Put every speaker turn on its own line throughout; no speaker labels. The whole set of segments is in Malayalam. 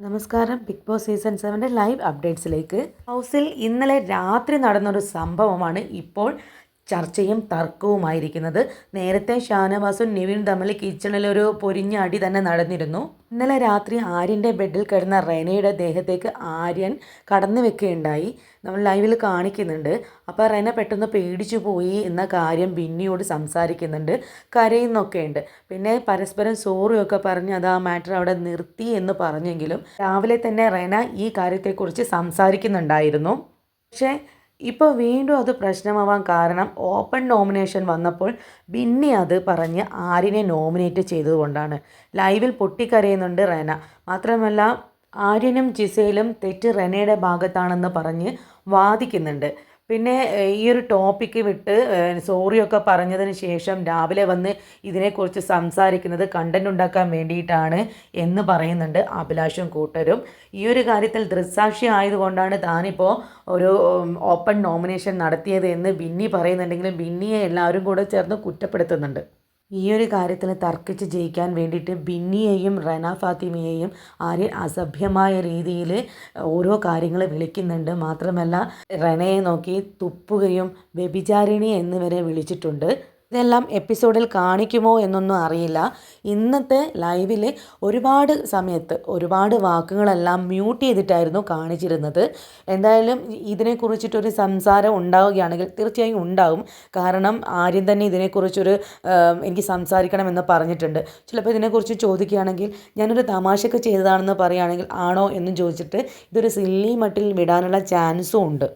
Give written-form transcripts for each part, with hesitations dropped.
നമസ്കാരം. ബിഗ് ബോസ് സീസൺ 7 ലൈവ് അപ്ഡേറ്റ്സിലേക്ക്. ഹൗസിൽ ഇന്നലെ രാത്രി നടന്നൊരു സംഭവമാണ് ഇപ്പോൾ ചർച്ചയും തർക്കവുമായിരിക്കുന്നത്. നേരത്തെ ഷാനവാസും നിവിൻ തമ്മിൽ കിച്ചണിലൊരു പൊരിഞ്ഞ അടി തന്നെ നടന്നിരുന്നു. ഇന്നലെ രാത്രി ആര്യൻ്റെ ബെഡിൽ കിടന്ന റെനയുടെ ദേഹത്തേക്ക് ആര്യൻ കടന്നു വെക്കുകയുണ്ടായി. നമ്മൾ ലൈവിൽ കാണിക്കുന്നുണ്ട്. അപ്പോൾ റെന പെട്ടെന്ന് പേടിച്ചു പോയി എന്ന കാര്യം ബിന്നിയോട് സംസാരിക്കുന്നുണ്ട്, കരയുന്നൊക്കെ ഉണ്ട്. പിന്നെ പരസ്പരം സോറിയൊക്കെ പറഞ്ഞ് അത് ആ മാറ്റർ അവിടെ നിർത്തി എന്ന് പറഞ്ഞെങ്കിലും രാവിലെ തന്നെ റെന ഈ കാര്യത്തെക്കുറിച്ച് സംസാരിക്കുന്നുണ്ടായിരുന്നു. പക്ഷേ ഇപ്പോൾ വീണ്ടും അത് പ്രശ്നമാവാൻ കാരണം ഓപ്പൺ നോമിനേഷൻ വന്നപ്പോൾ ബിന്നി അത് പറഞ്ഞ് ആര്യനെ നോമിനേറ്റ് ചെയ്തതുകൊണ്ടാണ്. ലൈവിൽ പൊട്ടിക്കരയുന്നുണ്ട് റെന. മാത്രമല്ല ആര്യനും ജിസയിലും തെറ്റ് റെനയുടെ ഭാഗത്താണെന്ന് പറഞ്ഞ് വാദിക്കുന്നുണ്ട്. പിന്നെ ഈ ഒരു ടോപ്പിക്ക് വിട്ട് സോറിയൊക്കെ പറഞ്ഞതിന് ശേഷം രാവിലെ വന്ന് ഇതിനെക്കുറിച്ച് സംസാരിക്കുന്നത് കണ്ടൻറ് ഉണ്ടാക്കാൻ വേണ്ടിയിട്ടാണ് എന്ന് പറയുന്നുണ്ട് അഭിലാഷും കൂട്ടരും. ഈ ഒരു കാര്യത്തിൽ ദൃക്സാക്ഷി ആയതുകൊണ്ടാണ് താനിപ്പോൾ ഒരു ഓപ്പൺ നോമിനേഷൻ നടത്തിയത് എന്ന് ബിന്നി പറയുന്നുണ്ടെങ്കിലും ബിന്നിയെ എല്ലാവരും കൂടെ ചേർന്ന് കുറ്റപ്പെടുത്തുന്നുണ്ട്. ഈ ഒരു കാര്യത്തിൽ തർക്കിച്ച് ജയിക്കാൻ വേണ്ടിയിട്ട് ബിന്നിയെയും റെന ഫാത്തിമയെയും ആര്യൻ അസഭ്യമായ രീതിയിൽ ഓരോ കാര്യങ്ങൾ വിളിക്കുന്നുണ്ട്. മാത്രമല്ല റെനയെ നോക്കി തുപ്പുകയും വ്യഭിചാരിണി എന്നിവരെ വിളിച്ചിട്ടുണ്ട്. ഇതെല്ലാം എപ്പിസോഡിൽ കാണിക്കുമോ എന്നൊന്നും അറിയില്ല. ഇന്നത്തെ ലൈവിൽ ഒരുപാട് സമയത്ത് ഒരുപാട് വാക്കുകളെല്ലാം മ്യൂട്ട് ചെയ്തിട്ടായിരുന്നു കാണിച്ചിരുന്നത്. എന്തായാലും ഇതിനെക്കുറിച്ചിട്ടൊരു സംസാരം ഉണ്ടാവുകയാണെങ്കിൽ തീർച്ചയായും ഉണ്ടാവും. കാരണം ആര്യം തന്നെ ഇതിനെക്കുറിച്ചൊരു എനിക്ക് സംസാരിക്കണമെന്ന് പറഞ്ഞിട്ടുണ്ട്. ചിലപ്പോൾ ഇതിനെക്കുറിച്ച് ചോദിക്കുകയാണെങ്കിൽ ഞാനൊരു തമാശയൊക്കെ ചെയ്തതാണെന്ന് പറയുകയാണെങ്കിൽ ആണോ എന്നും ചോദിച്ചിട്ട് ഇതൊരു സില്ലി മട്ടിൽ വിടാനുള്ള ചാൻസും ഉണ്ട്.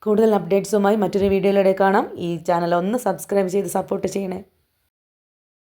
കൂടുതൽ അപ്ഡേറ്റ്സുമായി മറ്റൊരു വീഡിയോയിലൂടെ കാണാം. ഈ ചാനൽ ഒന്ന് സബ്സ്ക്രൈബ് ചെയ്ത് സപ്പോർട്ട് ചെയ്യണേ.